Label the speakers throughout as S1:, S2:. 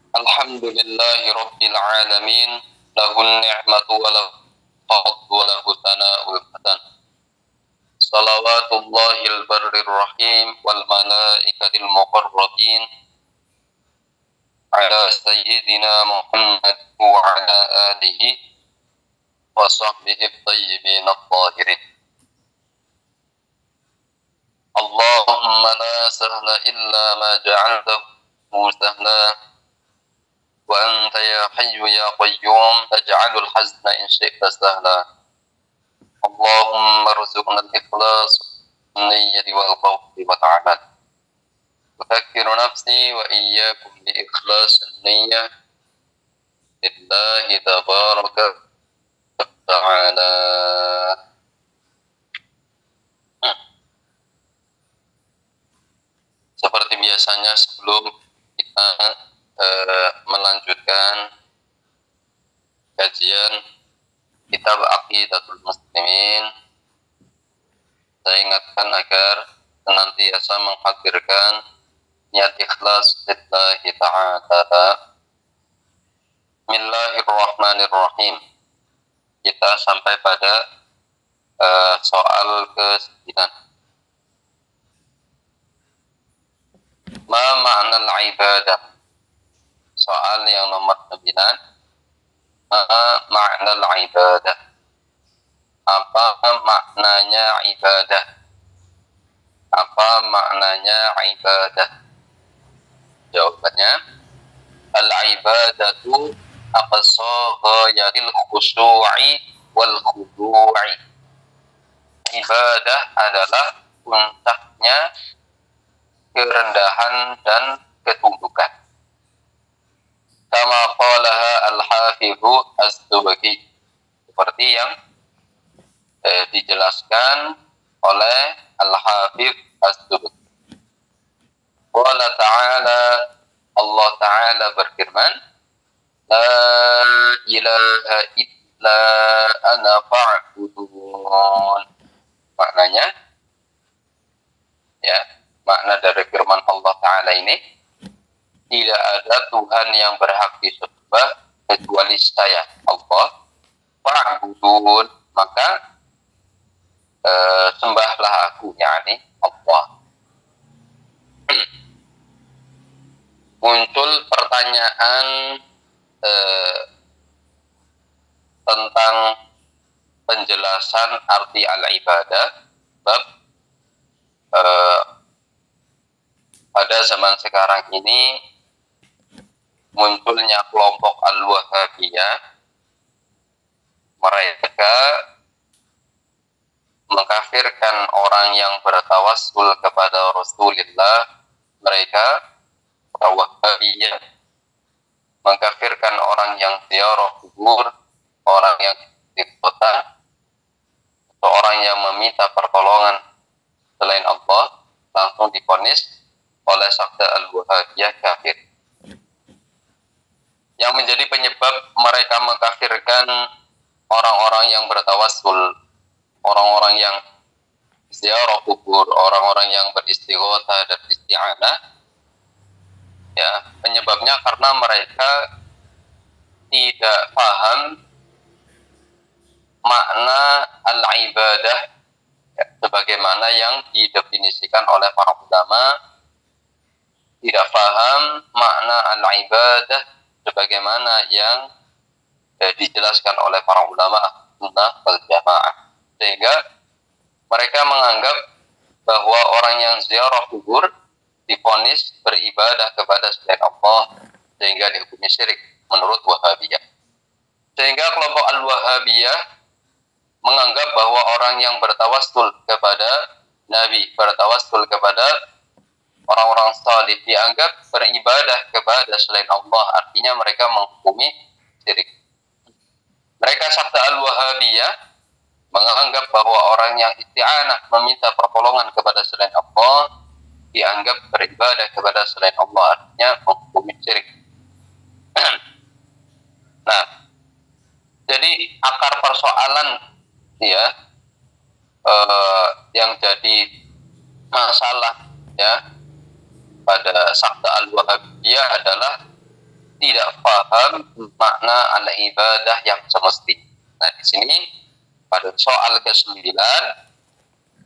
S1: Alhamdulillahi Rabbil Alamin. Lahun ni'matu wa lahu fadlu wa lahu sana'ul hasan. Salawatullahil barrir rahim wal malaikatil muqarrabin ala sayyidina Muhammad wa ala alihi wa sahbihi at-tayyibin at-tahirin. Allahumma la sahla illa ma ja'altahu sahla wa anta ya hayyu ya qayyum taj'alul hazna in syi'ta sahla. Allahumma rzuqna al-ikhlas niyyati wal khawfi wa ta'amal. Udzakiru nafsi wa iyyakum bi ikhlas niyyah lillahi tabaraka wa ta'ala. Seperti biasanya sebelum kita melanjutkan kajian kitab Aqidatul Muslimin, saya ingatkan agar senantiasa menghadirkan niat ikhlas lillahi ta'ala. Bismillahirrahmanirrahim. Kita sampai pada soal ke-9. Ma ma'nal ibadah? Soal yang nomor 9. Ma ma'nal ibadah? Apa maknanya ibadah? Apa maknanya ibadah? Jawabannya, al-ibadatu aqsa ghayatil khusyu'i wal khudu'i. Ibadah adalah puncaknya kerendahan dan ketundukan. Kama qalaha al-hafidhu as-Subki, seperti yang dijelaskan oleh al-hafidh as-Subki. Qala ta'ala, Allah Ta'ala berfirman, la ilaha illa ana fa'budun. Maknanya, ya, makna dari firman Allah Ta'ala ini, tidak ada Tuhan yang berhak disembah kecuali saya, Allah. Fa'budun, maka sembahlah aku, yakni Allah. Muncul pertanyaan tentang penjelasan arti al-ibadah, sebab pada zaman sekarang ini munculnya kelompok al-Wahhabiyah. Mereka mengkafirkan orang yang bertawassul kepada Rasulullah. Mereka Wahhabiyah mengkafirkan orang yang ziarah kubur, orang yang di kota, seorang yang meminta pertolongan selain Allah langsung divonis oleh sakta al-Wahhabiyah kafir. Yang menjadi penyebab mereka mengkafirkan orang-orang yang bertawassul, orang-orang yang ziarah kubur, orang-orang yang beristighotsah dan isti'anah, ya, penyebabnya karena mereka tidak paham makna al-ibadah, ya, sebagaimana yang didefinisikan oleh para ulama, tidak paham makna al-ibadah sebagaimana yang dijelaskan oleh para ulama sunnah wal jamaah, sehingga mereka menganggap bahwa orang yang ziarah kubur divonis beribadah kepada selain Allah, sehingga dihukumi syirik menurut Wahhabiyah. Sehingga kelompok al-Wahhabiyah menganggap bahwa orang yang bertawassul kepada Nabi, bertawassul kepada orang-orang salih, dianggap beribadah kepada selain Allah, artinya mereka menghukumi syirik. Mereka sakta al-Wahhabiyah menganggap bahwa orang yang isti'anah meminta pertolongan kepada selain Allah dianggap beribadah kepada selain Allah, artinya menghukumi syirik. Nah, jadi akar persoalan, ya, yang jadi masalah, ya, pada sakta al-Wahhabiyah adalah tidak paham makna al-ibadah yang semestinya. Nah, di sini pada soal ke-9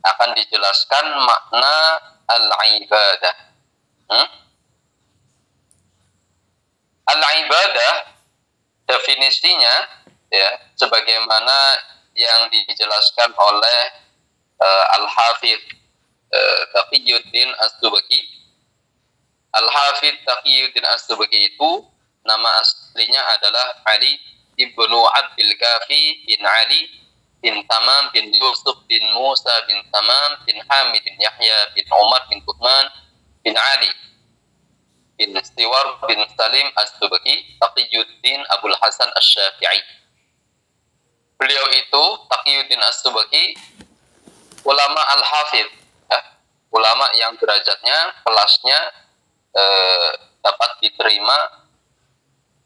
S1: akan dijelaskan makna al-ibadah. Al-ibadah definisinya ya sebagaimana yang dijelaskan oleh Al-Hafidz Taqiyuddin As-Subki. Al-Hafidz Taqiyuddin As-Subki itu nama aslinya adalah Ali ibnu Abdul Kafi bin Ali bin Tamam bin Yusuf bin Musa bin Tamam bin Hamid bin Yahya bin Umar bin Uthman bin Ali bin Istiwar bin Salim As-Subki Taqiyuddin Abul Hasan Asy-Syafi'i. Beliau itu Taqiyuddin As-Subki ulama al-hafidz, ya, ulama yang derajatnya kelasnya dapat diterima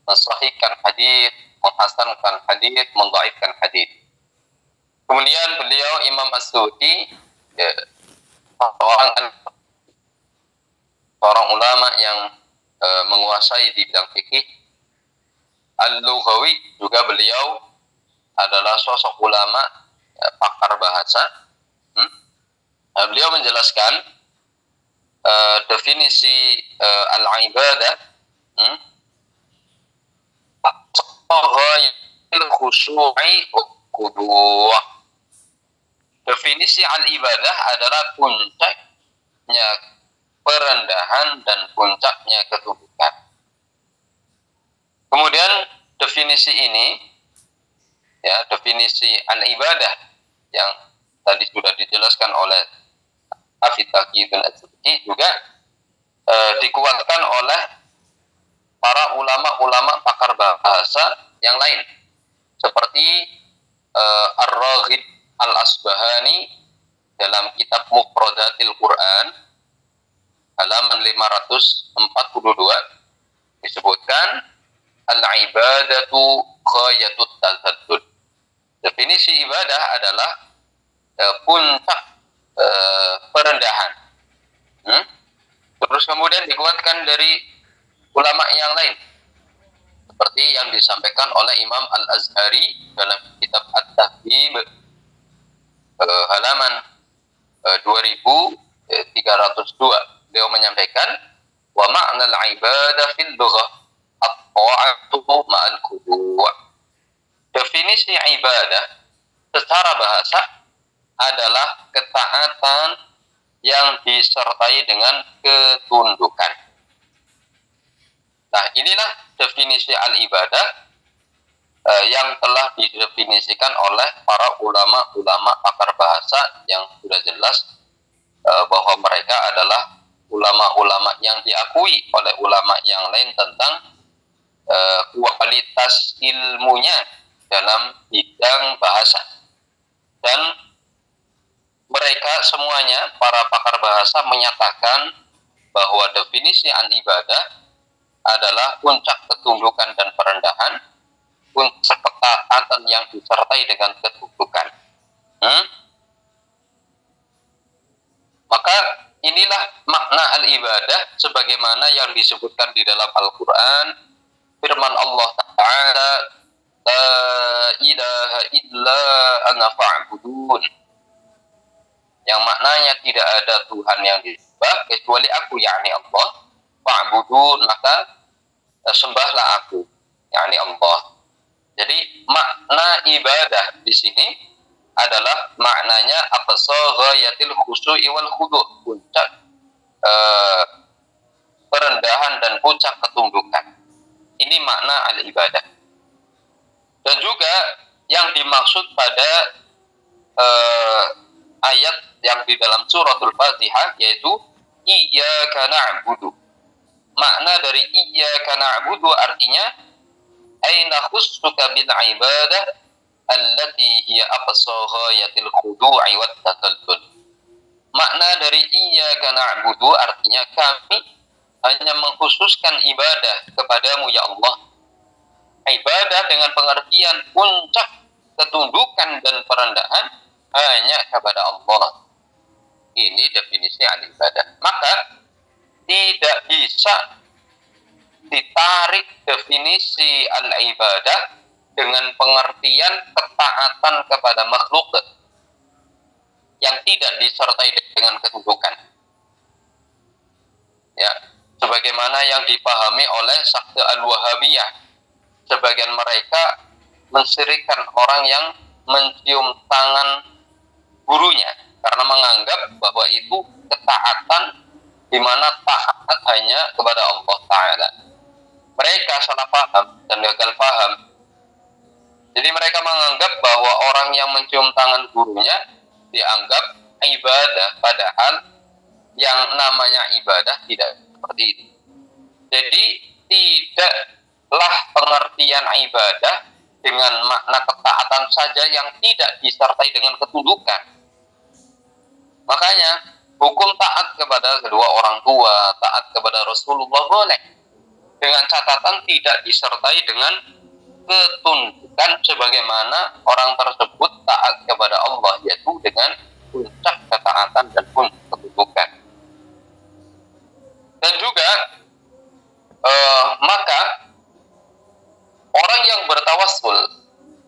S1: mensahihkan hadis, menghasankan hadis, mendhaifkan hadis. Kemudian beliau Imam As-Subki seorang ulama yang menguasai di bidang fikih. Al-Lughawi juga beliau adalah sosok ulama pakar bahasa. Beliau menjelaskan definisi al-ibadah definisi al-ibadah adalah puncaknya perendahan dan puncaknya ketundukan. Kemudian definisi ini, ya, definisi al-ibadah yang tadi sudah dijelaskan oleh Hafidz Taqiyuddin As-Subki juga dikuatkan oleh para ulama-ulama pakar bahasa yang lain seperti Ar-Raghib Al-Asbahani dalam kitab Mufradatil Quran halaman 542 disebutkan al-ibadatu ghayatut tazaddud. Definisi ibadah adalah puncak perendahan. Terus kemudian dikuatkan dari ulama yang lain seperti yang disampaikan oleh Imam Al-Azhari dalam kitab At-Tahdzib halaman 2302. Beliau menyampaikan wa ma'na al-ibadah fil lughah at-ta'atu ma'al khudu'. Definisi ibadah secara bahasa adalah ketaatan yang disertai dengan ketundukan. Nah, inilah definisi al-ibadah yang telah didefinisikan oleh para ulama-ulama pakar bahasa yang sudah jelas bahwa mereka adalah ulama-ulama yang diakui oleh ulama yang lain tentang kualitas ilmunya dalam bidang bahasa. Dan mereka semuanya, para pakar bahasa, menyatakan bahwa definisi al-ibadah adalah puncak ketundukan dan perendahan, puncak ketaatan yang disertai dengan ketundukan. Maka inilah makna al-ibadah sebagaimana yang disebutkan di dalam Al-Quran. Firman Allah Ta'ala, la ilaha illa ana fa'budun, yang maknanya tidak ada Tuhan yang disembah kecuali aku, yakni Allah. Fa'budun, maka sembahlah aku, yakni Allah. Jadi makna ibadah di sini adalah maknanya aqsa ghayatil khusyu'i wal khudu', puncak perendahan dan puncak ketundukan. Ini makna al-ibadah. Dan juga yang dimaksud pada ayat yang di dalam suratul Fatihah yaitu iyyaka na'budu. Makna dari iyyaka na'budu artinya aina khussuka bil ibadah allati hiya aqsa ghayatil khudu'i wat tazallul. Makna dari iyyaka na'budu artinya kami hanya mengkhususkan ibadah kepadamu ya Allah. Ibadah dengan pengertian puncak ketundukan dan perendahan hanya kepada Allah. Ini definisi al-ibadah. Maka tidak bisa ditarik definisi al-ibadah dengan pengertian ketaatan kepada makhluk yang tidak disertai dengan kedudukan. Ya, sebagaimana yang dipahami oleh Sakte Al-Wahabiyah. Sebagian mereka mensyirikkan orang yang mencium tangan gurunya karena menganggap bahwa itu ketaatan di mana taat hanya kepada Allah Ta'ala. Mereka salah paham dan gagal paham. Jadi mereka menganggap bahwa orang yang mencium tangan gurunya dianggap ibadah, padahal yang namanya ibadah tidak seperti itu. Jadi tidaklah pengertian ibadah dengan makna ketaatan saja yang tidak disertai dengan ketundukan. Makanya hukum taat kepada kedua orang tua, taat kepada Rasulullah boleh, dengan catatan tidak disertai dengan ketundukan sebagaimana orang tersebut taat kepada Allah, yaitu dengan puncak ketaatan dan puncak ketundukan. Dan juga maka orang yang bertawassul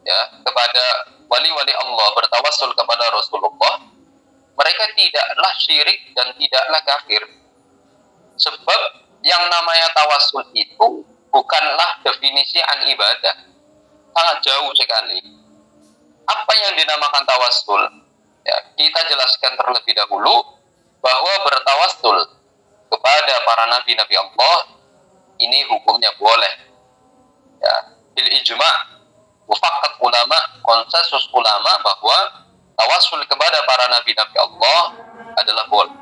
S1: ya kepada wali-wali Allah, bertawassul kepada Rasulullah, mereka tidaklah syirik dan tidaklah kafir. Sebab yang namanya tawassul itu bukanlah definisi an ibadah, sangat jauh sekali. Apa yang dinamakan tawassul? Ya, kita jelaskan terlebih dahulu bahwa bertawassul kepada para nabi-nabi Allah ini hukumnya boleh. Ya, bil ijma', mufaqqat ulama, konsensus ulama bahwa tawassul kepada para nabi-nabi Allah adalah boleh.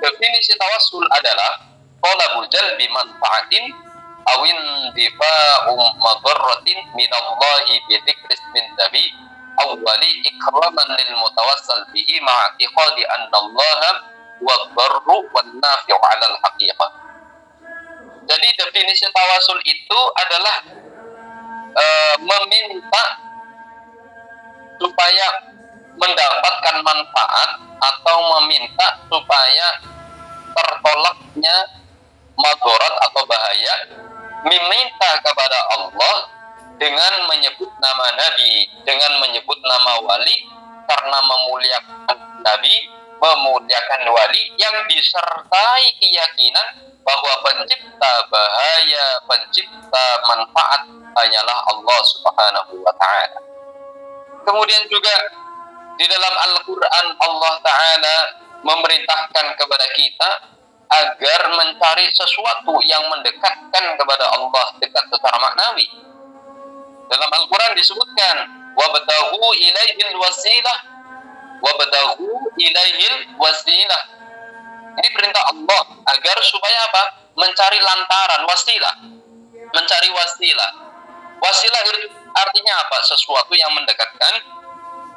S1: Definisi tawassul adalah talabul jalbi manfa'atin aw indifa'u madarratin minallahi bi dzikri ismin nabi aw wali ikraman lil mutawassal bihi ma'a i'tiqadi anna Allah huwa ad-darru wan nafi'u 'ala al-haqiqah. Jadi definisi tawassul itu adalah meminta supaya mendapatkan manfaat atau meminta supaya tertolaknya madharat atau bahaya, meminta kepada Allah dengan menyebut nama Nabi, dengan menyebut nama wali, karena memuliakan Nabi, memuliakan wali yang disertai keyakinan bahwa pencipta bahaya, pencipta manfaat hanyalah Allah Subhanahu wa Ta'ala. Kemudian juga di dalam Al-Quran Allah Ta'ala memerintahkan kepada kita agar mencari sesuatu yang mendekatkan kepada Allah, dekat secara maknawi. Dalam Al-Quran disebutkan wabtaghu ilaihil wasilah, wabtaghu ilaihil wasilah. Ini perintah Allah agar supaya apa? Mencari lantaran, wasilah, mencari wasilah. Wasilah artinya apa? Sesuatu yang mendekatkan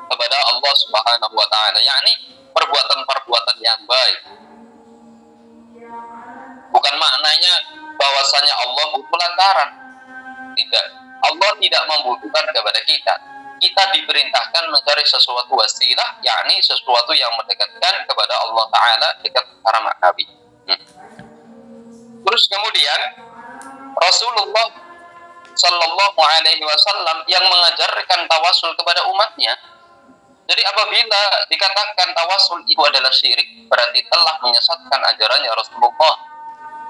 S1: kepada Allah Subhanahu wa Ta'ala, yakni perbuatan-perbuatan yang baik. Bukan maknanya bahwasanya Allah butuh lantaran. Tidak. Allah tidak membutuhkan kepada kita. Kita diperintahkan mencari sesuatu wasilah, yakni sesuatu yang mendekatkan kepada Allah Ta'ala, dekat secara maknawi. Terus kemudian Rasulullah Sallallahu Alaihi Wasallam yang mengajarkan tawasul kepada umatnya. Jadi apabila dikatakan tawasul itu adalah syirik, berarti telah menyesatkan ajarannya Rasulullah.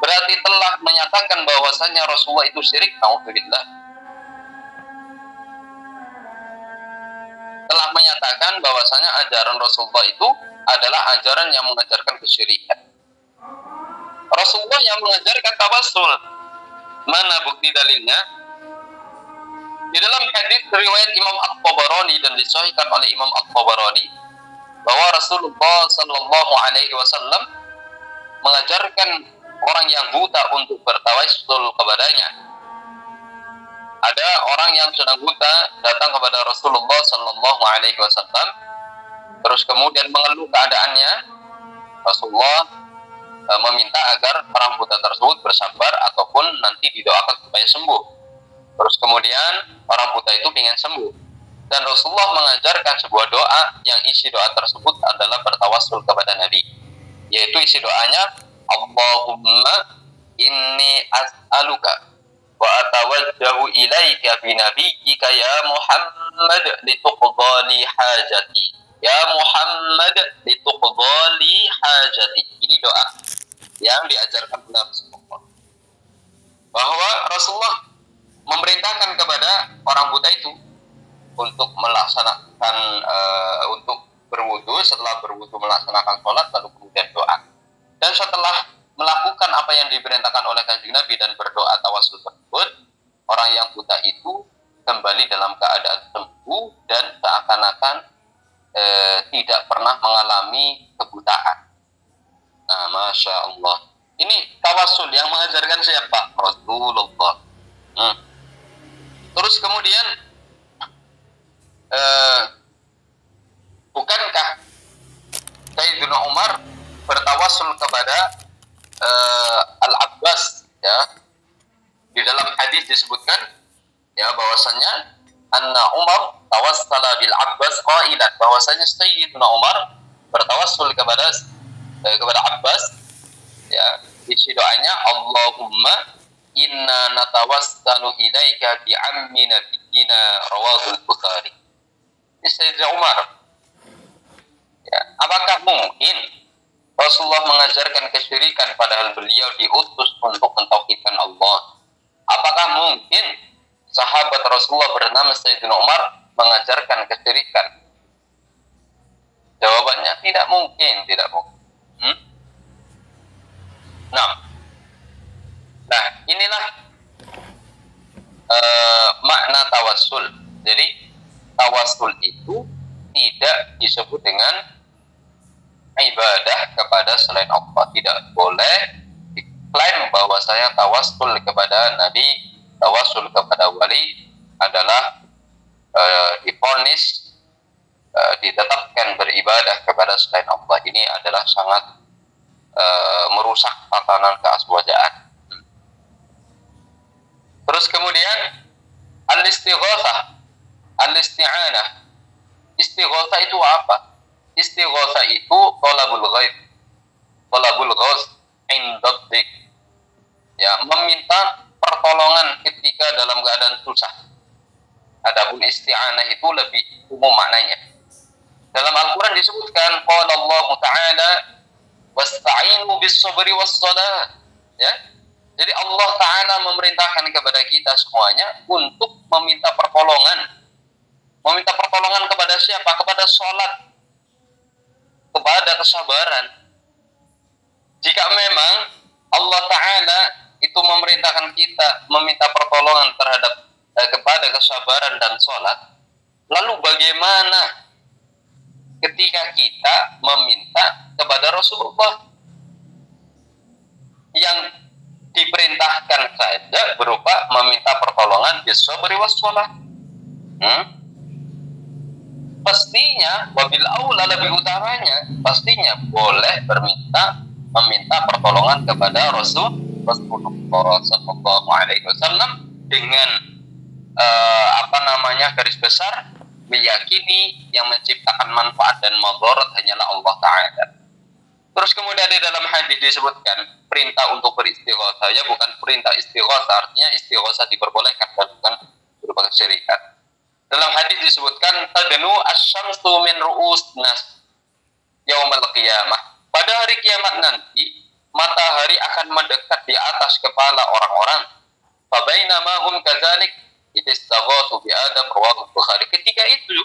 S1: Berarti telah menyatakan bahwasanya Rasulullah itu syirik. Nauzubillah. Telah menyatakan bahwasanya ajaran Rasulullah itu adalah ajaran yang mengajarkan kesyirikan. Rasulullah yang mengajarkan tawasul. Mana bukti dalilnya? Di dalam hadis riwayat Imam At-Tabarani dan disahihkan oleh Imam At-Tabarani bahwa Rasulullah Sallallahu Alaihi Wasallam mengajarkan orang yang buta untuk bertawassul kepadanya. Ada orang yang sedang buta datang kepada Rasulullah Sallallahu Alaihi Wasallam, terus kemudian mengeluh keadaannya. Rasulullah meminta agar orang buta tersebut bersabar ataupun nanti didoakan supaya sembuh. Terus kemudian orang buta itu ingin sembuh, dan Rasulullah mengajarkan sebuah doa yang isi doa tersebut adalah bertawassul kepada Nabi, yaitu isi doanya Allahumma inni as'aluka wa atawajjahu ilaika bi nabiyyika ya Muhammad lituqdali hajati. Ya Muhammad lituqdali hajati. Ini doa yang diajarkan oleh Rasulullah. Bahwa Rasulullah memerintahkan kepada orang buta itu untuk melaksanakan untuk berwudu, setelah berwudu melaksanakan sholat, lalu kemudian doa. Dan setelah melakukan apa yang diperintahkan oleh Kanjeng Nabi dan berdoa tawasul tersebut, orang yang buta itu kembali dalam keadaan sembuh dan seakan-akan tidak pernah mengalami kebutaan. Nah, Masya Allah. Ini tawasul yang mengajarkan siapa? Rasulullah. Terus kemudian bukankah Sayyidina Umar bertawasul kepada Al-Abbas, ya? Di dalam hadis disebutkan ya bahwasanya anna Umar tawassala bil Abbas qailan, bahwasanya Sayyidina Umar bertawassul kepada Abbas, ya, isi doanya Allahumma inna natawassalu ilaika bi ammi nabiyyina rawahul Bukhari. Ini Sayyidina Umar. Ya, apakah mungkin Rasulullah mengajarkan kesyirikan padahal beliau diutus untuk mentauhidkan Allah? Apakah mungkin sahabat Rasulullah bernama Sayyidina Umar mengajarkan kesyirikan? Jawabannya tidak mungkin, tidak mungkin. Nah, inilah makna tawassul. Jadi tawassul itu tidak disebut dengan ibadah kepada selain Allah. Tidak boleh diklaim bahwa saya tawassul kepada Nabi, tawassul kepada wali adalah divonis ditetapkan beribadah kepada selain Allah. Ini adalah sangat merusak tatanan keaswajaan. Terus kemudian al-istighatsah, al-isti'anah. Istighatsah itu apa? Istighatsah itu talabul ghaib, talabul ghaus indaddik, ya, meminta pertolongan ketika dalam keadaan susah. Adapun isti'anah itu lebih umum maknanya. Dalam Al-Quran disebutkan qala Allah Ta'ala wasta'inu bis-sabri was-salah, ya. Jadi Allah Ta'ala memerintahkan kepada kita semuanya untuk meminta pertolongan. Meminta pertolongan kepada siapa? Kepada sholat, kepada kesabaran. Jika memang Allah Ta'ala itu memerintahkan kita meminta pertolongan terhadap kepada kesabaran dan sholat, lalu bagaimana ketika kita meminta kepada Rasulullah yang diperintahkan saja berupa meminta pertolongan bisabri wassalah? Pastinya wabil aula, lebih utamanya pastinya boleh meminta pertolongan kepada Rasulullah sallallahu alaihi wasallam dengan garis besar meyakini yang menciptakan manfaat dan madarat hanyalah Allah Ta'ala. Terus kemudian di dalam hadis disebutkan perintah untuk beristighatsah, ya, bukan perintah istighatsah, artinya istighatsah diperbolehkan dan bukan berupa kesyirikan. Dalam hadis disebutkan tadnu asy-syamsu min ru'us nas yaumal qiyamah. Pada hari kiamat nanti matahari akan mendekat di atas kepala orang-orang. Fa bainama hum kadzalik istaghatsu bi Adam rawahul Bukhari. Ketika itu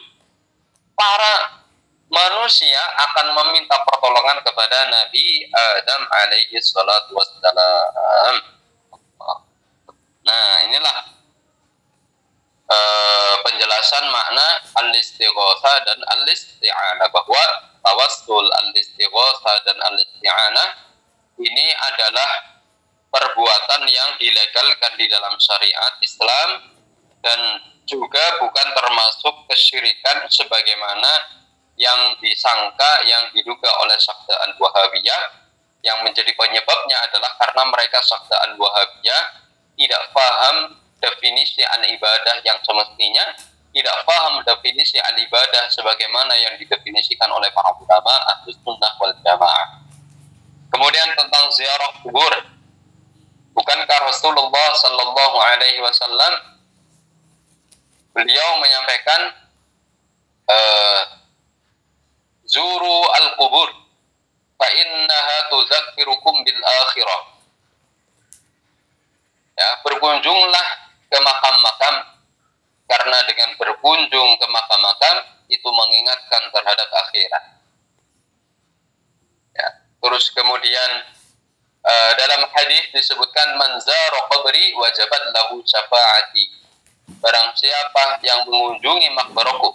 S1: para manusia akan meminta pertolongan kepada Nabi Adam alaihi salatu wassalam. Nah, inilah penjelasan makna al-istighatsah dan al-isti'anah, bahwa tawassul, al-istighatsah dan al-isti'anah ini adalah perbuatan yang dilegalkan di dalam syariat Islam dan juga bukan termasuk kesyirikan sebagaimana yang disangka, yang diduga oleh Syakda Al-Wahabiyah, yang menjadi penyebabnya adalah karena mereka Syakda Al-Wahabiyah tidak paham definisi al-ibadah yang semestinya, tidak paham definisi al-ibadah sebagaimana yang didefinisikan oleh para ulama Ahlus Sunnah wal Jamaah. Kemudian tentang ziarah kubur, ketika Rasulullah Sallallahu Alaihi Wasallam beliau menyampaikan zuru al-qubur fa innaha tuzakkirukum bil akhirah. Ya, berkunjunglah ke makam-makam, karena dengan berkunjung ke makam-makam itu mengingatkan terhadap akhirat. Ya, terus kemudian dalam hadis disebutkan man zara qabri wajabat lahu syafaati. Barang siapa yang mengunjungi makbaraku,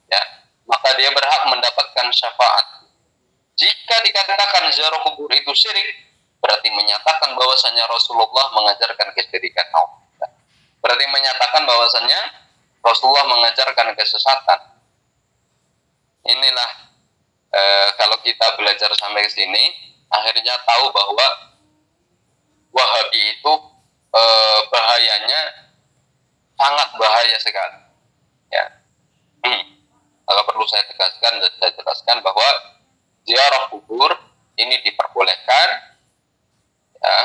S1: ya, maka dia berhak mendapatkan syafaat. Jika dikatakan ziarah kubur itu syirik, berarti menyatakan bahwasanya Rasulullah mengajarkan kesyirikan. Berarti menyatakan bahwasanya Rasulullah mengajarkan kesesatan. Inilah kalau kita belajar sampai ke sini, akhirnya tahu bahwa Wahabi itu bahayanya sangat bahaya sekali. Ya. Kalau perlu saya tegaskan dan saya jelaskan bahwa ziarah kubur ini diperbolehkan, ya,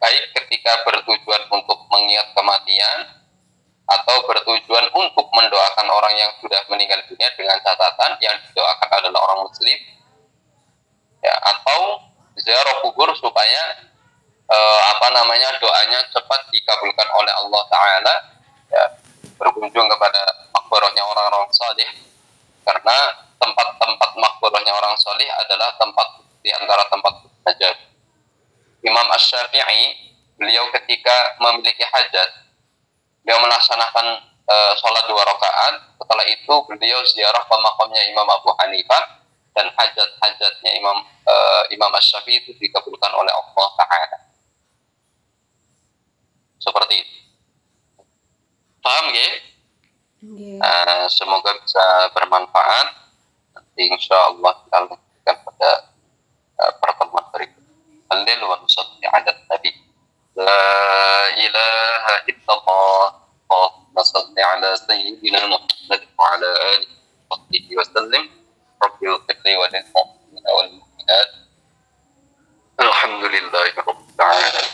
S1: baik ketika bertujuan untuk mengingat kematian atau bertujuan untuk mendoakan orang yang sudah meninggal dunia dengan catatan yang didoakan adalah orang muslim, ya, atau ziarah kubur supaya doanya cepat dikabulkan oleh Allah Ta'ala, ya, berkunjung kepada makbarahnya orang-orang saleh, karena tempat-tempat makbarahnya orang saleh adalah tempat di antara tempat hajat. Imam Asy-Syafi'i, beliau ketika memiliki hajat, beliau melaksanakan sholat 2 rakaat. Setelah itu beliau ziarah ke makamnya Imam Abu Hanifah, dan hajat-hajatnya Imam Asy-Syafi'i itu dikabulkan oleh Allah Ta'ala. Seperti itu. Paham ya? Semoga bisa bermanfaat. Nanti insya Allah kita lanjutkan pada pertemuan berikut. Alhamdulillah wa nusalli ala nabi. La ilaha illallah. Allahumma salli ala sayyidina Muhammad wa ala alihi wa sahbihi wa sallim. Rabbi ighfirli wa lil mu'minina wal mu'minat. Alhamdulillahi rabbil alamin.